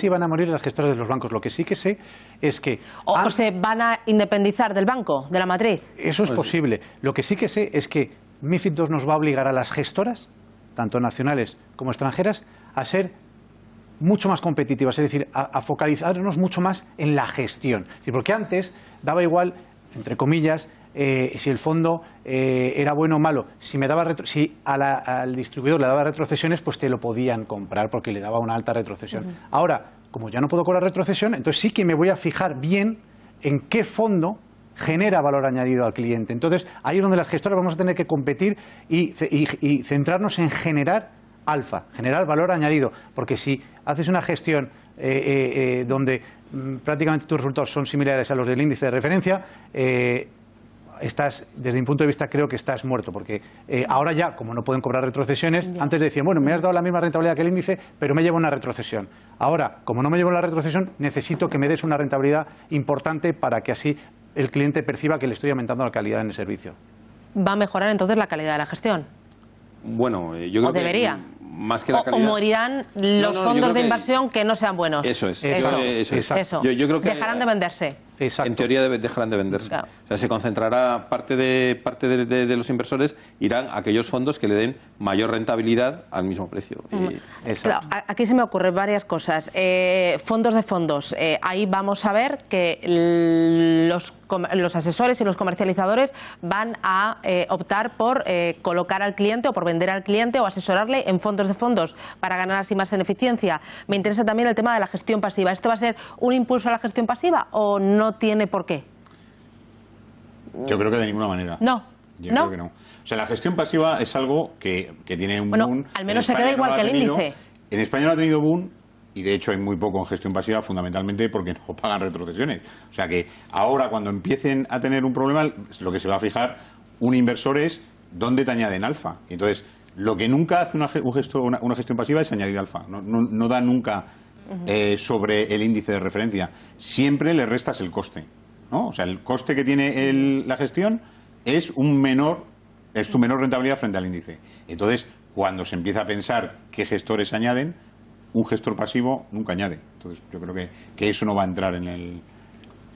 van a morir las gestoras de los bancos. Lo que sí que sé es que... ¿O se van a independizar del banco, de la matriz? Eso es posible. Lo que sí que sé es que MiFID II nos va a obligar a las gestoras, tanto nacionales como extranjeras, a ser mucho más competitivas, es decir, a focalizarnos mucho más en la gestión. Es decir, porque antes daba igual, entre comillas, si el fondo era bueno o malo. Si al distribuidor le daba retrocesiones, pues te lo podían comprar porque le daba una alta retrocesión. Ahora, como ya no puedo cobrar retrocesión, entonces sí que me voy a fijar bien en qué fondo genera valor añadido al cliente. Entonces, ahí es donde las gestoras vamos a tener que competir y centrarnos en generar alfa, generar valor añadido. Porque si haces una gestión donde prácticamente tus resultados son similares a los del índice de referencia, desde mi punto de vista, creo que estás muerto, porque ahora ya, como no pueden cobrar retrocesiones, antes decían, bueno, me has dado la misma rentabilidad que el índice, pero me llevo una retrocesión. Ahora, como no me llevo la retrocesión, necesito que me des una rentabilidad importante para que así el cliente perciba que le estoy aumentando la calidad en el servicio. ¿Va a mejorar entonces la calidad de la gestión? Bueno, yo creo ¿O debería? que más que la calidad... ¿O morirán los fondos de inversión que no sean buenos? Eso es. Eso. Yo creo que dejarán de venderse. Exacto. En teoría dejarán de venderse. Claro. O sea, se concentrará parte de los inversores, irán a aquellos fondos que le den mayor rentabilidad al mismo precio. Claro, aquí se me ocurren varias cosas. Fondos de fondos. Ahí vamos a ver que los asesores y los comercializadores van a optar por colocar al cliente o por vender al cliente o asesorarle en fondos de fondos para ganar así más en eficiencia. Me interesa también el tema de la gestión pasiva. ¿Esto va a ser un impulso a la gestión pasiva o no tiene por qué? Yo creo que de ninguna manera. No. Yo creo que no. O sea, la gestión pasiva es algo que tiene un boom. Al menos se queda igual que el índice. En España no ha tenido boom y de hecho hay muy poco en gestión pasiva, fundamentalmente porque no pagan retrocesiones. O sea que ahora cuando empiecen a tener un problema, lo que se va a fijar un inversor es dónde te añaden alfa. Entonces, lo que nunca hace una gestión pasiva es añadir alfa. No da nunca sobre el índice de referencia. Siempre le restas el coste, ¿no? O sea, el coste que tiene la gestión es tu menor rentabilidad frente al índice. Entonces, cuando se empieza a pensar qué gestores añaden, un gestor pasivo nunca añade. Entonces, yo creo que eso no va a entrar en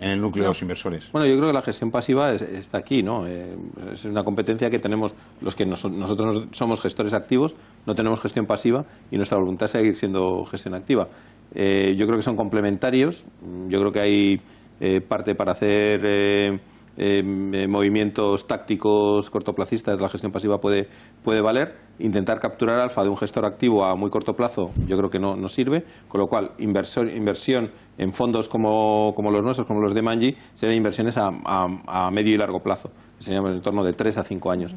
el núcleo de los inversores. Bueno, yo creo que la gestión pasiva está aquí, ¿no? Es una competencia que tenemos los que nosotros somos gestores activos, no tenemos gestión pasiva y nuestra voluntad es seguir siendo gestión activa. Yo creo que son complementarios. Yo creo que hay parte para hacer movimientos tácticos cortoplacistas. La gestión pasiva puede valer. Intentar capturar alfa de un gestor activo a muy corto plazo yo creo que no sirve, con lo cual inversión en fondos como los nuestros, como los de Manji, serían inversiones a medio y largo plazo, serían en torno de 3 a 5 años.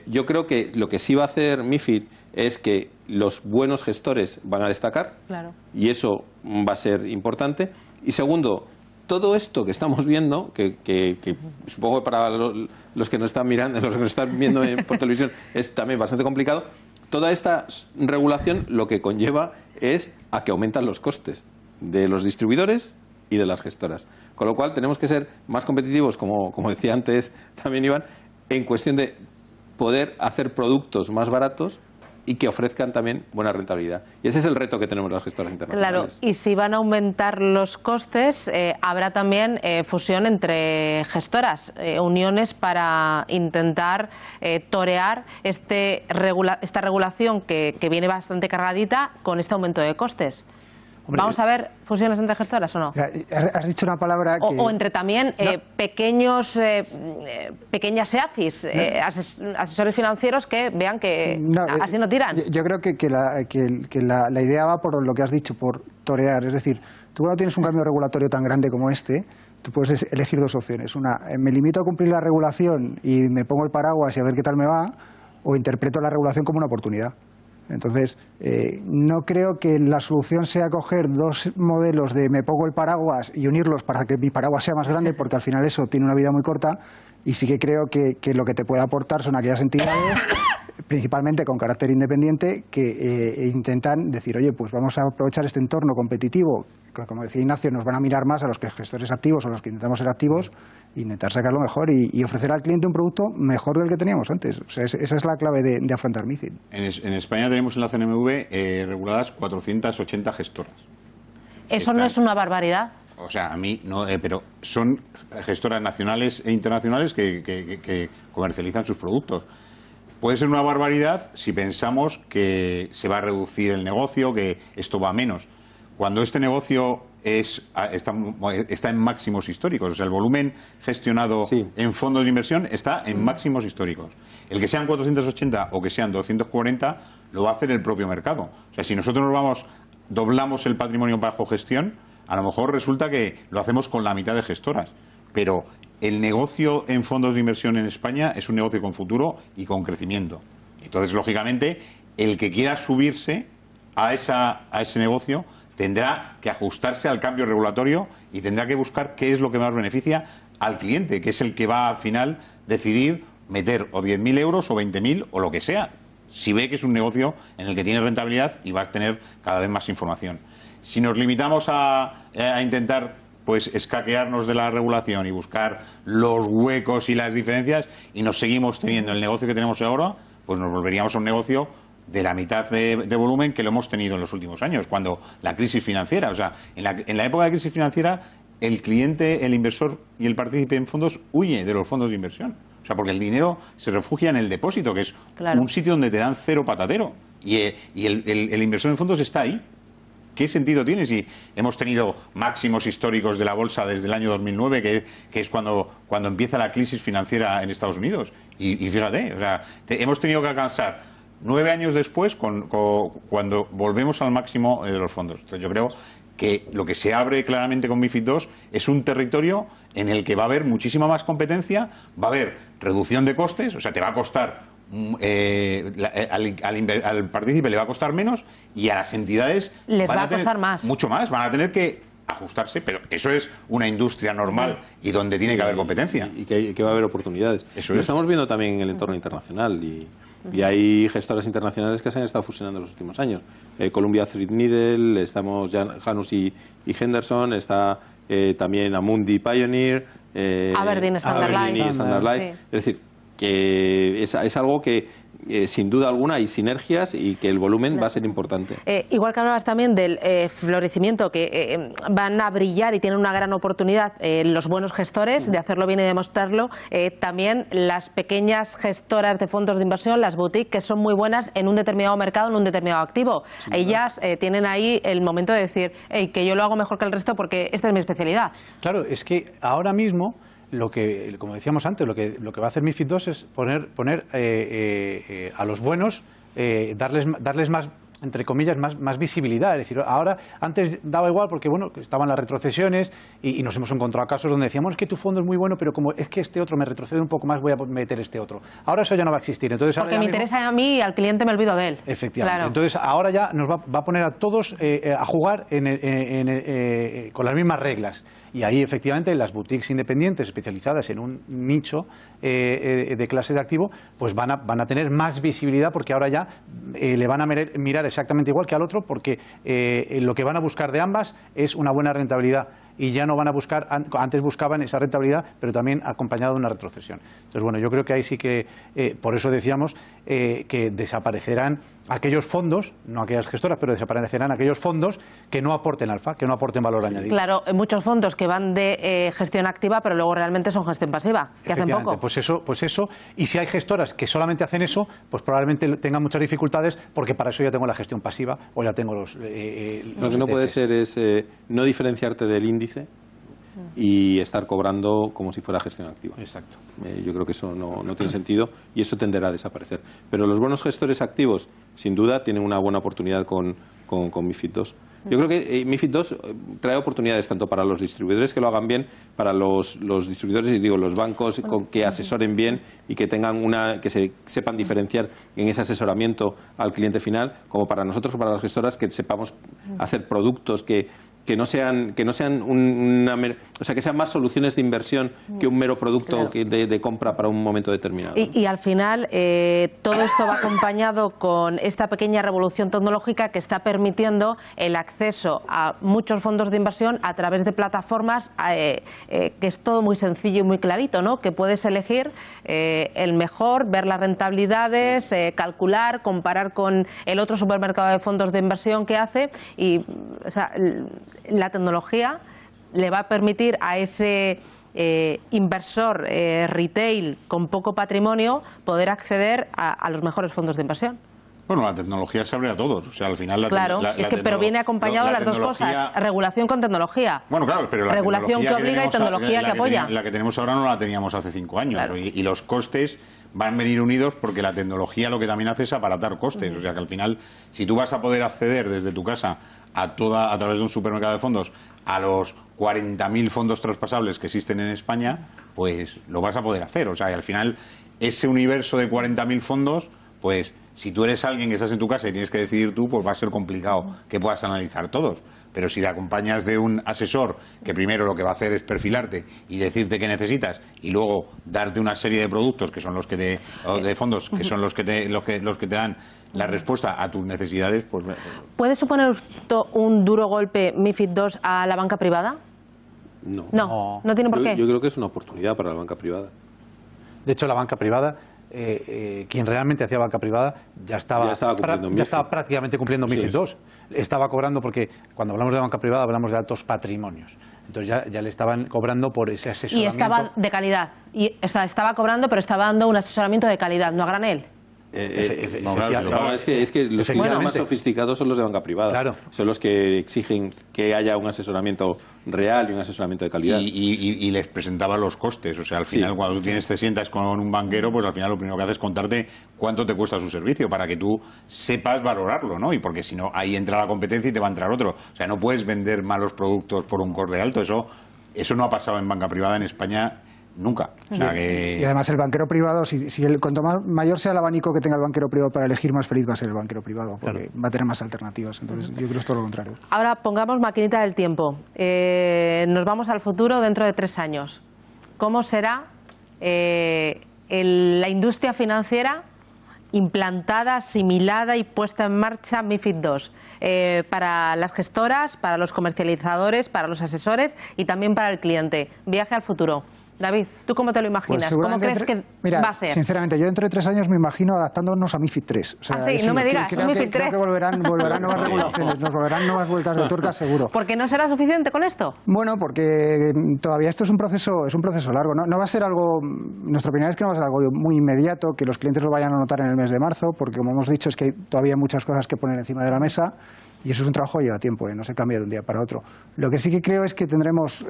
Yo creo que lo que sí va a hacer MiFID es que los buenos gestores van a destacar, claro, y eso va a ser importante. Y segundo, todo esto que estamos viendo, que supongo que para los que nos están mirando, los que nos están viendo por televisión, es también bastante complicado, toda esta regulación lo que conlleva es a que aumentan los costes de los distribuidores y de las gestoras. Con lo cual tenemos que ser más competitivos, como decía antes también Iván, en cuestión de poder hacer productos más baratos y que ofrezcan también buena rentabilidad. Y ese es el reto que tenemos las gestoras internacionales. Claro, y si van a aumentar los costes, habrá también fusión entre gestoras, uniones para intentar torear esta regulación que viene bastante cargadita con este aumento de costes. Hombre, ¿Vamos a ver fusiones entre gestoras o no? Has dicho una palabra que... O entre también pequeñas EAFIs, asesores financieros que vean que así no tiran. Yo creo que la idea va por lo que has dicho, por torear. Es decir, tú cuando tienes un cambio regulatorio tan grande como este, tú puedes elegir dos opciones. Una, me limito a cumplir la regulación y me pongo el paraguas y a ver qué tal me va, o interpreto la regulación como una oportunidad. Entonces, no creo que la solución sea coger dos modelos de me pongo el paraguas y unirlos para que mi paraguas sea más grande, porque al final eso tiene una vida muy corta, y sí que creo que lo que te puede aportar son aquellas entidades, principalmente con carácter independiente, que intentan decir, oye, pues vamos a aprovechar este entorno competitivo, que, como decía Ignacio, nos van a mirar más a los que gestores activos o los que intentamos ser activos, e intentar sacarlo mejor y ofrecer al cliente un producto mejor del que teníamos antes. O sea, esa es la clave de afrontar MiFID. En España tenemos en la CNMV reguladas 480 gestoras. ¿Eso no es una barbaridad? O sea, a mí no, pero son gestoras nacionales e internacionales que comercializan sus productos. Puede ser una barbaridad si pensamos que se va a reducir el negocio, que esto va a menos. Cuando este negocio está en máximos históricos, o sea, el volumen gestionado en fondos de inversión está en máximos históricos. El que sean 480 o que sean 240 lo va a hacer el propio mercado. O sea, si nosotros doblamos el patrimonio bajo gestión, a lo mejor resulta que lo hacemos con la mitad de gestoras, pero el negocio en fondos de inversión en España es un negocio con futuro y con crecimiento. Entonces, lógicamente, el que quiera subirse a ese negocio tendrá que ajustarse al cambio regulatorio y tendrá que buscar qué es lo que más beneficia al cliente, que es el que va al final decidir meter o 10.000 euros o 20.000 o lo que sea, si ve que es un negocio en el que tiene rentabilidad y va a tener cada vez más información. Si nos limitamos a intentar pues escaquearnos de la regulación y buscar los huecos y las diferencias y nos seguimos teniendo el negocio que tenemos ahora, pues nos volveríamos a un negocio de la mitad de volumen que lo hemos tenido en los últimos años, cuando la crisis financiera, o sea, en la época de crisis financiera, el cliente, el inversor y el partícipe en fondos huye de los fondos de inversión. O sea, porque el dinero se refugia en el depósito, que es un sitio donde te dan cero patatero. Y el inversor en fondos está ahí. ¿Qué sentido tiene si hemos tenido máximos históricos de la bolsa desde el año 2009, que es cuando empieza la crisis financiera en Estados Unidos? Y fíjate, o sea, hemos tenido que alcanzar 9 años después cuando volvemos al máximo de los fondos. Entonces yo creo que lo que se abre claramente con MiFID II es un territorio en el que va a haber muchísima más competencia, va a haber reducción de costes, o sea, te va a costar, al partícipe le va a costar menos y a las entidades les va a costar más. Mucho más, van a tener que ajustarse, pero eso es una industria normal y donde tiene que haber competencia. Y que va a haber oportunidades. Eso lo estamos viendo también en el entorno internacional y hay gestoras internacionales que se han estado fusionando en los últimos años. Columbia Threadneedle, estamos ya Janus y Henderson, está también Amundi Pioneer, Aberdeen Standard Life. Es decir, que es algo que sin duda alguna hay sinergias y que el volumen va a ser importante. Igual que hablabas también del florecimiento, que van a brillar y tienen una gran oportunidad los buenos gestores de hacerlo bien y demostrarlo, también las pequeñas gestoras de fondos de inversión, las boutiques, que son muy buenas en un determinado mercado, en un determinado activo. Ellas tienen ahí el momento de decir, hey, que yo lo hago mejor que el resto porque esta es mi especialidad. Claro, es que ahora mismo como decíamos antes, lo que va a hacer MiFID II es poner a los buenos, darles más, entre comillas, más visibilidad. Es decir, ahora, antes daba igual porque, bueno, estaban las retrocesiones y nos hemos encontrado casos donde decíamos, es que tu fondo es muy bueno, pero como es que este otro me retrocede un poco más, voy a meter este otro. Ahora eso ya no va a existir. Entonces, porque me interesa a mí y al cliente me olvido de él. Efectivamente. Claro. Entonces, ahora ya nos va a poner a todos a jugar con las mismas reglas. Y ahí, efectivamente, las boutiques independientes especializadas en un nicho de clase de activo, pues van a tener más visibilidad porque ahora ya le van a mirar exactamente igual que al otro, porque lo que van a buscar de ambas es una buena rentabilidad. Y ya no van a buscar, antes buscaban esa rentabilidad, pero también acompañado de una retrocesión. Entonces, bueno, yo creo que ahí sí que, por eso decíamos que desaparecerán aquellos fondos, no aquellas gestoras, pero desaparecerán aquellos fondos que no aporten alfa, que no aporten valor añadido. Claro, muchos fondos que van de gestión activa, pero luego realmente son gestión pasiva, que hacen poco. Pues eso, y si hay gestoras que solamente hacen eso, pues probablemente tengan muchas dificultades, porque para eso ya tengo la gestión pasiva o ya tengo los Lo que no puede ser es no diferenciarte del índice y estar cobrando como si fuera gestión activa. Exacto. Yo creo que eso no tiene sentido y eso tenderá a desaparecer. Pero los buenos gestores activos, sin duda, tienen una buena oportunidad con MiFID II. Yo creo que MiFID II trae oportunidades tanto para los distribuidores que lo hagan bien, para los distribuidores y digo los bancos que asesoren bien y que tengan que se sepan diferenciar en ese asesoramiento al cliente final, como para nosotros o para las gestoras que sepamos hacer productos que no sean o sea, que sean más soluciones de inversión que un mero producto de compra para un momento determinado. Y al final todo esto va acompañado con esta pequeña revolución tecnológica que está permitiendo el acceso a muchos fondos de inversión a través de plataformas que es todo muy sencillo y muy clarito, ¿no? Que puedes elegir el mejor, ver las rentabilidades, calcular, comparar con el otro supermercado de fondos de inversión que hace y, o sea, la tecnología le va a permitir a ese inversor retail con poco patrimonio poder acceder a los mejores fondos de inversión. Bueno, la tecnología se abre a todos. O sea, al final pero viene acompañado de las dos cosas, regulación con tecnología. Bueno, claro, pero la regulación que obliga y tecnología que apoya. La que tenemos ahora no la teníamos hace 5 años. Claro. Y los costes van a venir unidos porque la tecnología lo que también hace es abaratar costes. O sea, que al final, si tú vas a poder acceder desde tu casa a través de un supermercado de fondos a los 40.000 fondos traspasables que existen en España, pues lo vas a poder hacer. O sea, y al final, ese universo de 40.000 fondos, pues si tú eres alguien que estás en tu casa y tienes que decidir tú, pues va a ser complicado que puedas analizar todos. Pero si te acompañas de un asesor que primero lo que va a hacer es perfilarte y decirte qué necesitas y luego darte una serie de productos que son los que de fondos que son los que te dan la respuesta a tus necesidades, pues ¿puede suponer esto un duro golpe MiFID II a la banca privada? No tiene por qué. Yo creo que es una oportunidad para la banca privada. De hecho, la banca privada, quien realmente hacía banca privada ya estaba prácticamente cumpliendo MiFID II. Estaba cobrando, porque cuando hablamos de banca privada hablamos de altos patrimonios. Entonces ya le estaban cobrando por ese asesoramiento. Y estaba de calidad. Estaba cobrando, pero estaba dando un asesoramiento de calidad, no a granel. Es que los clientes más sofisticados son los de banca privada. Claro. Son los que exigen que haya un asesoramiento real y un asesoramiento de calidad. Y les presentaba los costes. O sea, al final, cuando tú te sientas con un banquero, pues al final lo primero que hace es contarte cuánto te cuesta su servicio para que tú sepas valorarlo, ¿no? Y porque si no, ahí entra la competencia y te va a entrar otro. O sea, no puedes vender malos productos por un coste alto. Eso no ha pasado en banca privada en España nunca. O sea que... Y además el banquero privado, cuanto mayor sea el abanico que tenga el banquero privado para elegir, más feliz va a ser el banquero privado, porque va a tener más alternativas. Entonces yo creo que es todo lo contrario. Ahora pongamos maquinita del tiempo. Nos vamos al futuro dentro de 3 años. ¿Cómo será la industria financiera implantada, asimilada y puesta en marcha MiFID II para las gestoras, para los comercializadores, para los asesores y también para el cliente? Viaje al futuro. David, ¿tú cómo te lo imaginas? Pues ¿Cómo crees que va a ser? Sinceramente, yo dentro de 3 años me imagino adaptándonos a MiFID III. O sea, no me digas, MiFID creo que volverán nuevas regulaciones, nos volverán nuevas vueltas de tuerca, seguro. ¿Por qué no será suficiente con esto? Bueno, porque todavía esto es un proceso largo. No va a ser algo, nuestra opinión es que no va a ser algo muy inmediato, que los clientes lo vayan a notar en el mes de marzo, porque como hemos dicho es que hay todavía muchas cosas que poner encima de la mesa. Y eso es un trabajo que lleva tiempo, no se cambia de un día para otro. Lo que sí que creo es que tendremos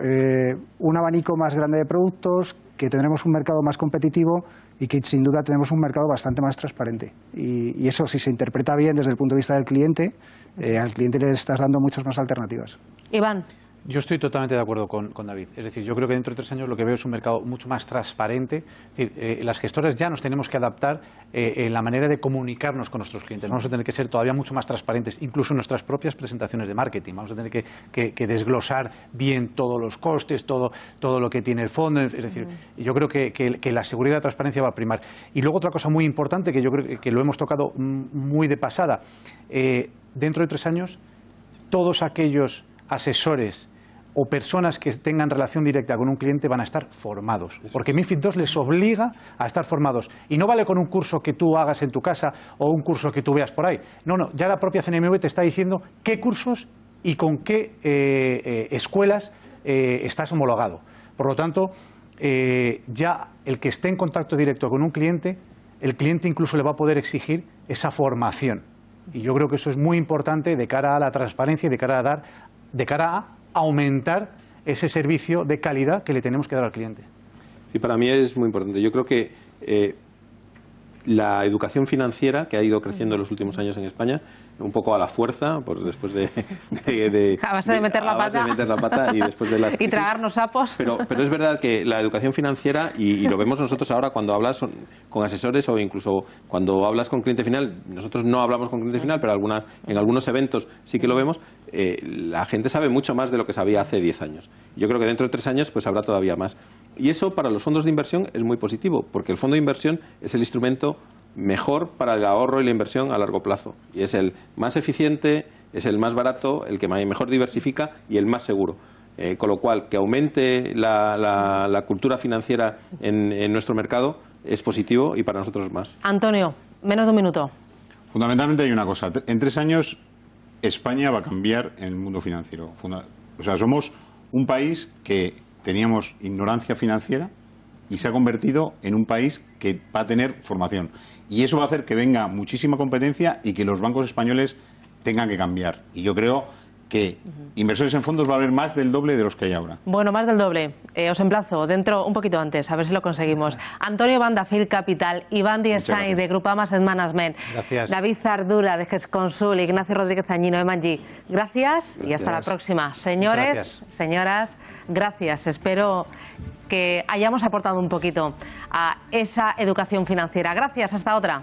un abanico más grande de productos, que tendremos un mercado más competitivo y que sin duda tenemos un mercado bastante más transparente. Y eso, si se interpreta bien desde el punto de vista del cliente, al cliente le estás dando muchas más alternativas. Iván. Yo estoy totalmente de acuerdo con David. Es decir, yo creo que dentro de 3 años lo que veo es un mercado mucho más transparente. Es decir, las gestoras ya nos tenemos que adaptar en la manera de comunicarnos con nuestros clientes. Vamos a tener que ser todavía mucho más transparentes, incluso en nuestras propias presentaciones de marketing. Vamos a tener que desglosar bien todos los costes, todo lo que tiene el fondo. Es decir, yo creo que la seguridad y la transparencia va a primar. Y luego otra cosa muy importante, que yo creo que lo hemos tocado muy de pasada. Dentro de 3 años, todos aquellos asesores o personas que tengan relación directa con un cliente van a estar formados, porque MiFID II les obliga a estar formados. Y no vale con un curso que tú hagas en tu casa o un curso que tú veas por ahí. No, no, ya la propia CNMV te está diciendo qué cursos y con qué escuelas estás homologado. Por lo tanto, ya el que esté en contacto directo con un cliente, el cliente incluso le va a poder exigir esa formación. Y yo creo que eso es muy importante de cara a la transparencia y de cara a aumentar ese servicio de calidad que le tenemos que dar al cliente. Sí, para mí es muy importante. Yo creo que la educación financiera, que ha ido creciendo en los últimos años en España, un poco a la fuerza, pues después a base de meter la pata y después de las crisis. Y tragarnos sapos. Pero es verdad que la educación financiera, y lo vemos nosotros ahora cuando hablas con asesores o incluso cuando hablas con cliente final, nosotros no hablamos con cliente final, pero en algunos eventos sí que lo vemos, la gente sabe mucho más de lo que sabía hace 10 años. Yo creo que dentro de 3 años pues habrá todavía más. Y eso para los fondos de inversión es muy positivo, porque el fondo de inversión es el instrumento mejor para el ahorro y la inversión a largo plazo. Y es el más eficiente, es el más barato, el que mejor diversifica y el más seguro. Con lo cual, que aumente la cultura financiera en nuestro mercado es positivo y para nosotros más. Antonio, menos de un minuto. Fundamentalmente hay una cosa. En 3 años España va a cambiar en el mundo financiero. O sea, somos un país que teníamos ignorancia financiera y se ha convertido en un país que va a tener formación. Y eso va a hacer que venga muchísima competencia y que los bancos españoles tengan que cambiar. Y yo creo que inversores en fondos va a haber más del doble de los que hay ahora. Bueno, más del doble. Os emplazo dentro un poquito antes, a ver si lo conseguimos. Antonio Banda, Phil Capital, Iván Díez Sainz de Grupama Asset Management, gracias. David Zardura de GESConsul, Ignacio Rodríguez Añino de Manji. Gracias y hasta la próxima. Señores, señoras, gracias. Espero que hayamos aportado un poquito a esa educación financiera. Gracias, hasta otra.